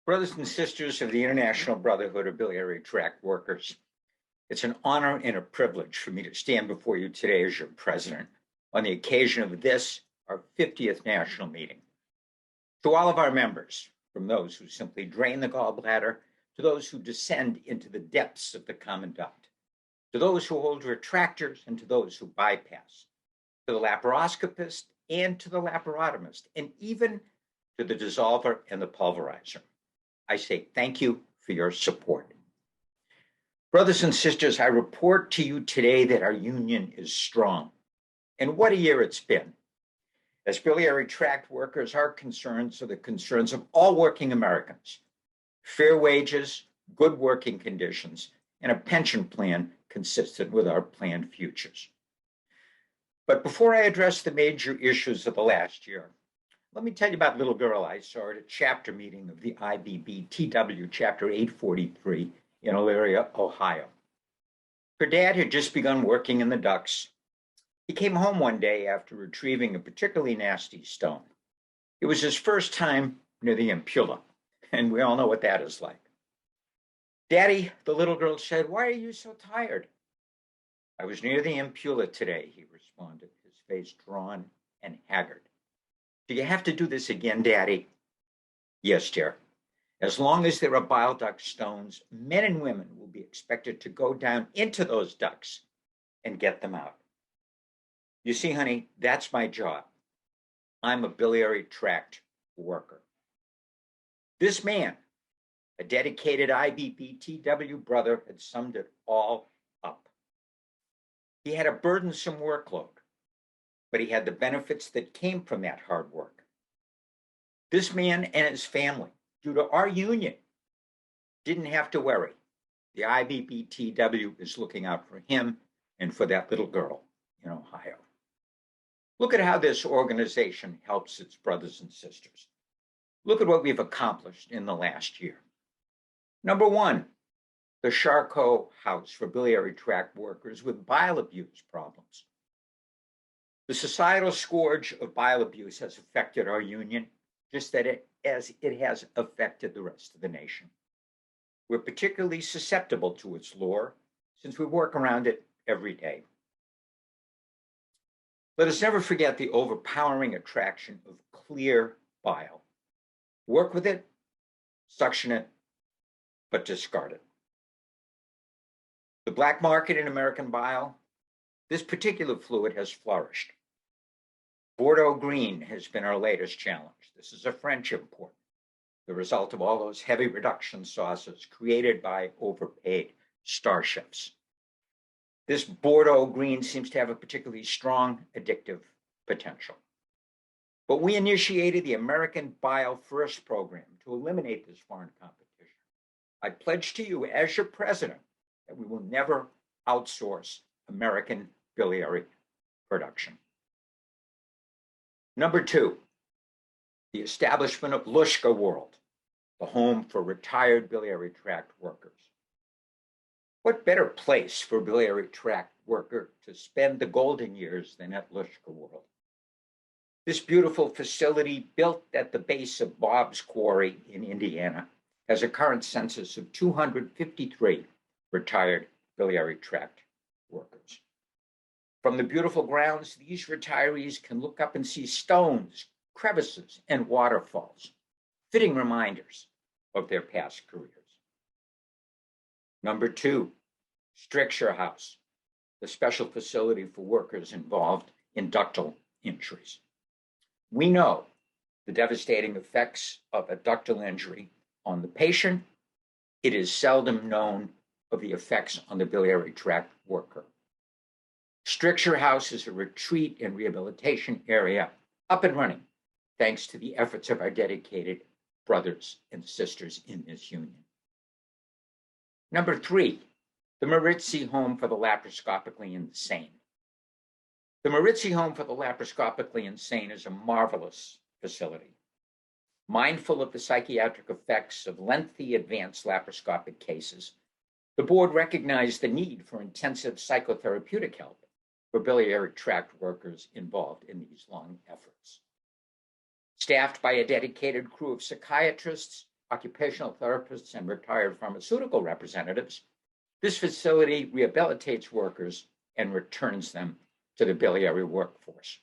Brothers and sisters of the International Brotherhood of Biliary Tract Workers, it's an honor and a privilege for me to stand before you today as your president on the occasion of this, our 50th national meeting. To all of our members, from those who simply drain the gallbladder to those who descend into the depths of the common duct, to those who hold retractors and to those who bypass, to the laparoscopist and to the laparotomist, and even to the dissolver and the pulverizer, I say thank you for your support. Brothers and sisters, I report to you today that our union is strong. And what a year it's been. As biliary tract workers, our concerns are the concerns of all working Americans. Fair wages, good working conditions, and a pension plan consistent with our planned futures. But before I address the major issues of the last year, let me tell you about a little girl I saw at a chapter meeting of the IBBTW, Chapter 843 in Biliary, Ohio. Her dad had just begun working in the ducts. He came home one day after retrieving a particularly nasty stone. It was his first time near the ampulla, and we all know what that is like. "Daddy," the little girl said, "why are you so tired?" "I was near the ampulla today," he responded, his face drawn and haggard. "Do you have to do this again, Daddy?" "Yes, dear. As long as there are bile duct stones, men and women will be expected to go down into those ducts and get them out. You see, honey, that's my job. I'm a biliary tract worker." This man, a dedicated IBBTW brother, had summed it all up. He had a burdensome workload, but he had the benefits that came from that hard work. This man and his family, due to our union, didn't have to worry. The IBBTW is looking out for him and for that little girl in Ohio. Look at how this organization helps its brothers and sisters. Look at what we've accomplished in the last year. Number one, the Charcot House for biliary tract workers with bile abuse problems. The societal scourge of bile abuse has affected our union, just as it has affected the rest of the nation. We're particularly susceptible to its lure since we work around it every day. Let us never forget the overpowering attraction of clear bile. Work with it, suction it, but discard it. The black market in American bile, this particular fluid has flourished. Bordeaux green has been our latest challenge. This is a French import, the result of all those heavy reduction sauces created by overpaid star chefs. This Bordeaux green seems to have a particularly strong addictive potential. But we initiated the American Bile First program to eliminate this foreign competition. I pledge to you as your president that we will never outsource American biliary production. Number two, the establishment of Lushka World, the home for retired biliary tract workers. What better place for a biliary tract worker to spend the golden years than at Lushka World? This beautiful facility, built at the base of Bob's Quarry in Indiana, has a current census of 253 retired biliary tract workers. From the beautiful grounds, these retirees can look up and see stones, crevices, and waterfalls, fitting reminders of their past careers. Number two, Stricture House, the special facility for workers involved in ductal injuries. We know the devastating effects of a ductal injury on the patient. It is seldom known of the effects on the biliary tract worker. Stricture House is a retreat and rehabilitation area up and running, thanks to the efforts of our dedicated brothers and sisters in this union. Number three, the Maritzi Home for the Laparoscopically Insane. The Maritzi Home for the Laparoscopically Insane is a marvelous facility. Mindful of the psychiatric effects of lengthy advanced laparoscopic cases, the board recognized the need for intensive psychotherapeutic help for biliary tract workers involved in these long efforts. Staffed by a dedicated crew of psychiatrists, occupational therapists, and retired pharmaceutical representatives, this facility rehabilitates workers and returns them to the biliary workforce.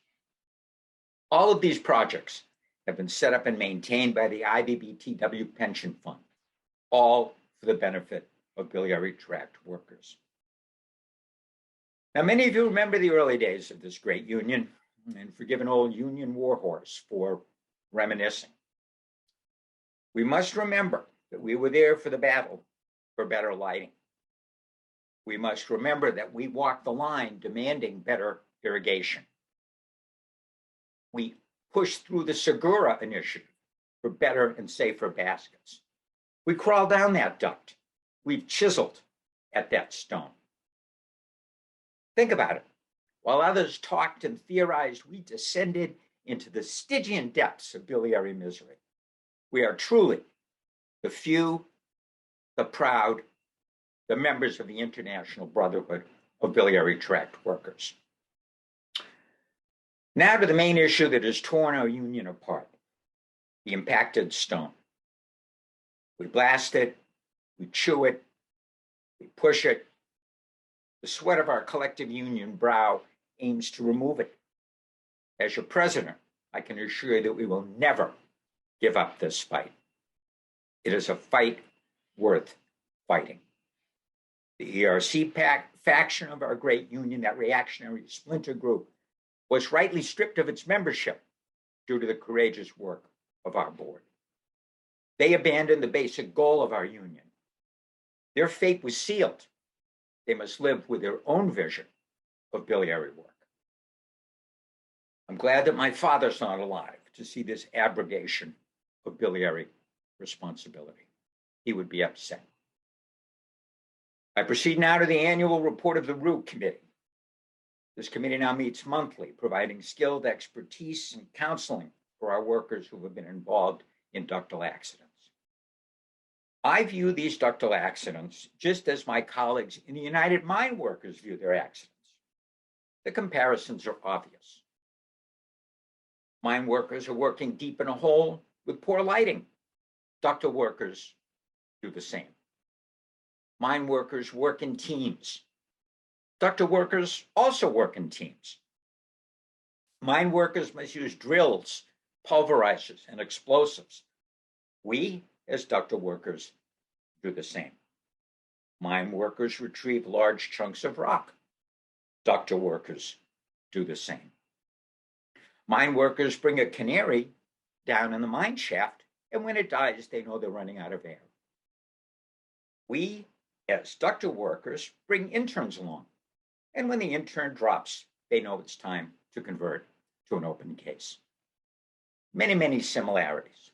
All of these projects have been set up and maintained by the IBBTW Pension Fund, all for the benefit of biliary tract workers. Now, many of you remember the early days of this great union, and forgive an old Union warhorse for reminiscing. We must remember that we were there for the battle for better lighting. We must remember that we walked the line demanding better irrigation. We pushed through the Segura initiative for better and safer baskets. We crawled down that duct. We've chiseled at that stone. Think about it. While others talked and theorized, we descended into the Stygian depths of biliary misery. We are truly the few, the proud, the members of the International Brotherhood of Biliary Tract Workers. Now to the main issue that has torn our union apart, the impacted stone. We blast it, we chew it, we push it. The sweat of our collective union brow aims to remove it. As your president, I can assure you that we will never give up this fight. It is a fight worth fighting. The ERC faction of our great union, that reactionary splinter group, was rightly stripped of its membership due to the courageous work of our board. They abandoned the basic goal of our union. Their fate was sealed. They must live with their own vision of biliary work. I'm glad that my father's not alive to see this abrogation of biliary responsibility. He would be upset. I proceed now to the annual report of the ROO Committee. This committee now meets monthly, providing skilled expertise and counseling for our workers who have been involved in ductal accidents. I view these ductal accidents just as my colleagues in the United Mine Workers view their accidents. The comparisons are obvious. Mine workers are working deep in a hole with poor lighting. Ductal workers do the same. Mine workers work in teams. Ductal workers also work in teams. Mine workers must use drills, pulverizers, and explosives. We, as ductal workers, do the same. Mine workers retrieve large chunks of rock. Ductal workers do the same. Mine workers bring a canary down in the mine shaft, and when it dies, they know they're running out of air. We, as ductal workers, bring interns along, and when the intern drops, they know it's time to convert to an open case. Many, many similarities.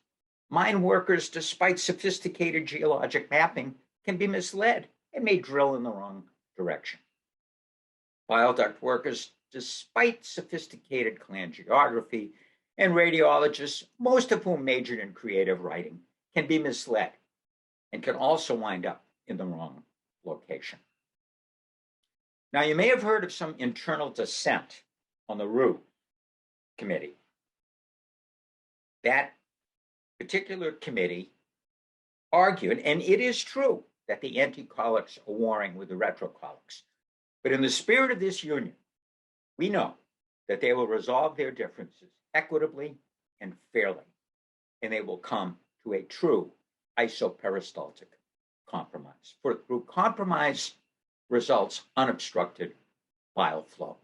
Mine workers, despite sophisticated geologic mapping, can be misled and may drill in the wrong direction. Bile duct workers, despite sophisticated geography, and radiologists, most of whom majored in creative writing, can be misled and can also wind up in the wrong location. Now, you may have heard of some internal dissent on the ROO Committee. That particular committee argued, and it is true, that the anti-colics are warring with the retrocolics. But in the spirit of this union, we know that they will resolve their differences equitably and fairly, and they will come to a true isoperistaltic compromise. For through compromise results unobstructed bile flow.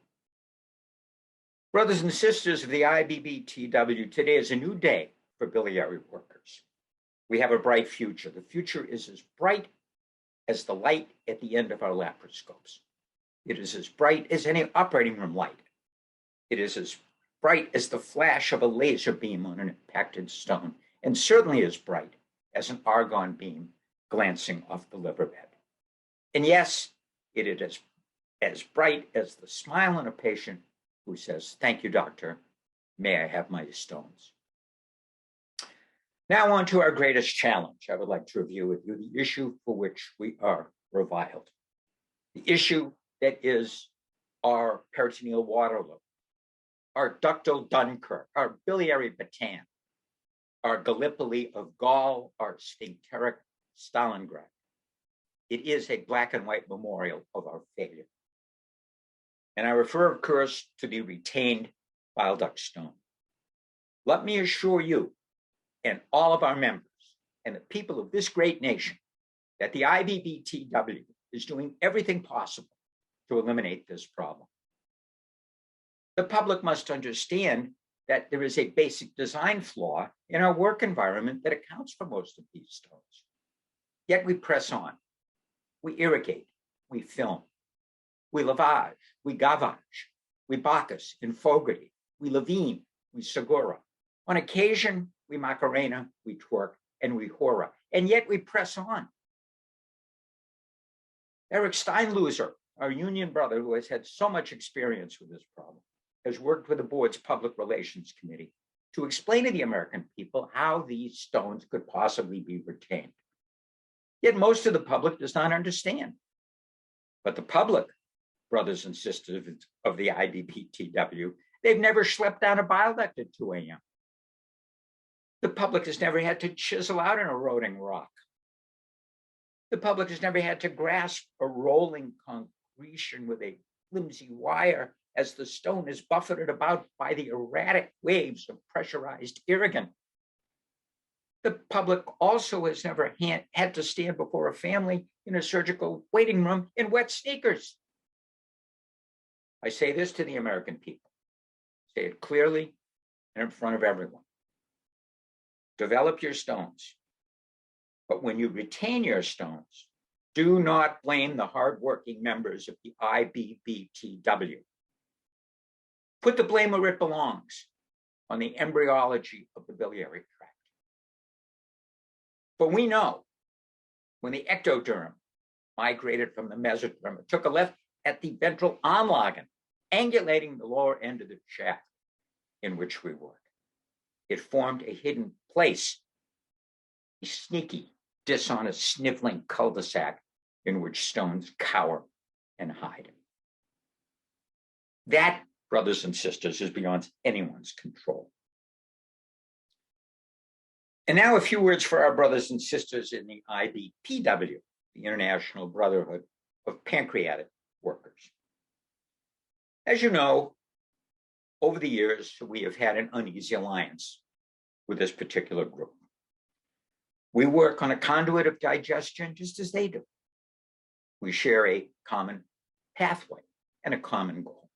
Brothers and sisters of the IBBTW, today is a new day for biliary workers. We have a bright future. The future is as bright as the light at the end of our laparoscopes. It is as bright as any operating room light. It is as bright as the flash of a laser beam on an impacted stone, and certainly as bright as an argon beam glancing off the liver bed. And yes, it is as bright as the smile on a patient who says, "Thank you, doctor. May I have my stones?" Now on to our greatest challenge. I would like to review with you the issue for which we are reviled. The issue that is our peritoneal Waterloo, our ductal Dunkirk, our biliary Bataan. our Gallipoli of Gaul, our sphincteric Stalingrad. It is a black and white memorial of our failure. And I refer, of course, to the retained bile duct stone. Let me assure you and all of our members and the people of this great nation that the IBBTW is doing everything possible to eliminate this problem. The public must understand that there is a basic design flaw in our work environment that accounts for most of these stones. Yet we press on. We irrigate, we film, we lavage, we gavage, we bacchus in Fogarty, we levine, we segura. On occasion, we macarena, we twerk, and we hora, and yet we press on. Eric Steinloser, our union brother who has had so much experience with this problem, has worked with the board's public relations committee to explain to the American people how these stones could possibly be retained. Yet most of the public does not understand. But the public, brothers and sisters of the IBBTW, they've never schlepped down a bile duct at 2 a.m. The public has never had to chisel out an eroding rock. The public has never had to grasp a rolling concretion with a flimsy wire as the stone is buffeted about by the erratic waves of pressurized irrigant. The public also has never had to stand before a family in a surgical waiting room in wet sneakers. I say this to the American people. Say it clearly and in front of everyone. Develop your stones. But when you retain your stones, do not blame the hardworking members of the IBBTW. Put the blame where it belongs, on the embryology of the biliary tract. For we know when the ectoderm migrated from the mesoderm, it took a left at the ventral anlagen, angulating the lower end of the shaft in which we work. It formed a hidden place, a sneaky, dishonest, sniffling cul-de-sac in which stones cower and hide. That, brothers and sisters, is beyond anyone's control. And now a few words for our brothers and sisters in the IBPW, the International Brotherhood of Pancreatic Workers. As you know, over the years, we have had an uneasy alliance with this particular group. We work on a conduit of digestion just as they do. We share a common pathway and a common goal.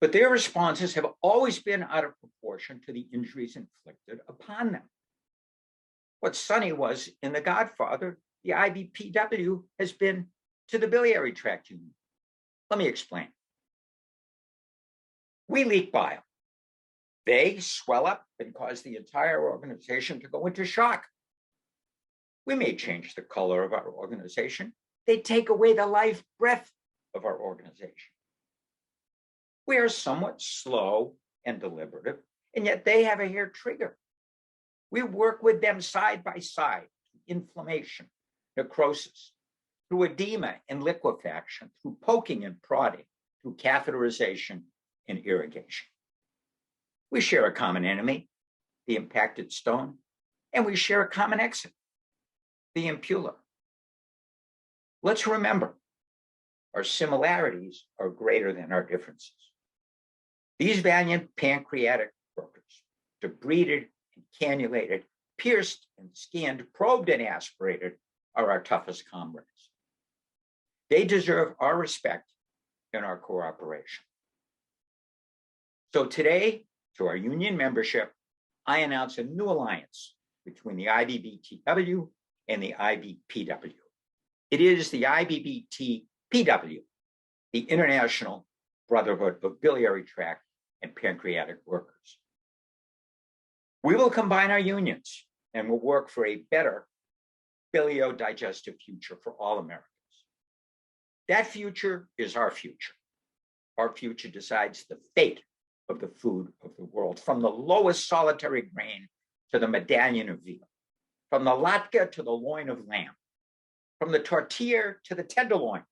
But their responses have always been out of proportion to the injuries inflicted upon them. What Sonny was in The Godfather, the IBPW has been to the Biliary Tract Union. Let me explain. We leak bile. They swell up and cause the entire organization to go into shock. We may change the color of our organization. They take away the life breath of our organization. We are somewhat slow and deliberative, and yet they have a hair trigger. We work with them side by side through inflammation, necrosis, through edema and liquefaction, through poking and prodding, through catheterization and irrigation. We share a common enemy, the impacted stone, and we share a common exit, the impula. Let's remember, our similarities are greater than our differences. These valiant pancreatic workers, debrided and cannulated, pierced and scanned, probed and aspirated, are our toughest comrades. They deserve our respect and our cooperation. So today, to our union membership, I announce a new alliance between the IBBTW and the IBPW. It is the IBBTPW, the International Brotherhood of Biliary Tract and Pancreatic Workers. We will combine our unions and will work for a better biliodigestive future for all Americans. That future is our future. Our future decides the fate of the food of the world, from the lowest solitary grain to the medallion of veal, from the latke to the loin of lamb, from the tortilla to the tenderloin,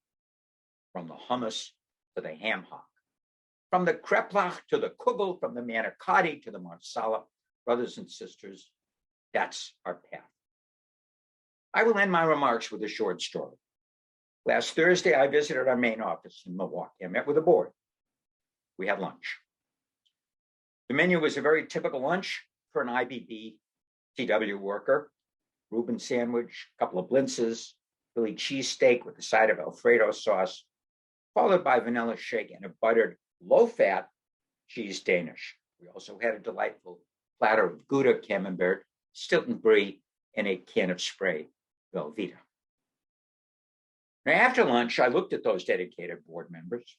from the hummus to the ham hock, from the kreplach to the kugel, from the manicotti to the marsala, Brothers and sisters, that's our path. I will end my remarks with a short story. Last Thursday, I visited our main office in Milwaukee. I met with the board. We had lunch. The menu was a very typical lunch for an IBBTW worker. Reuben sandwich, a couple of blintzes, Philly cheesesteak with a side of Alfredo sauce, followed by vanilla shake and a buttered, low-fat cheese Danish. We also had a delightful platter of Gouda camembert, Stilton brie, and a can of spray Velveeta. Now, after lunch, I looked at those dedicated board members.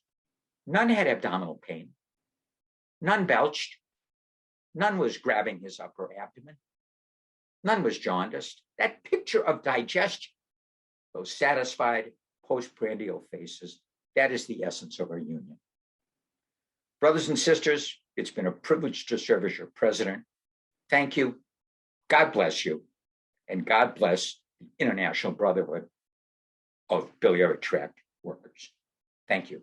None had abdominal pain. None belched. None was grabbing his upper abdomen. None was jaundiced. That picture of digestion, those satisfied postprandial faces, that is the essence of our union. Brothers and sisters, it's been a privilege to serve as your president. Thank you. God bless you. And God bless the International Brotherhood of Biliary Tract workers. Thank you.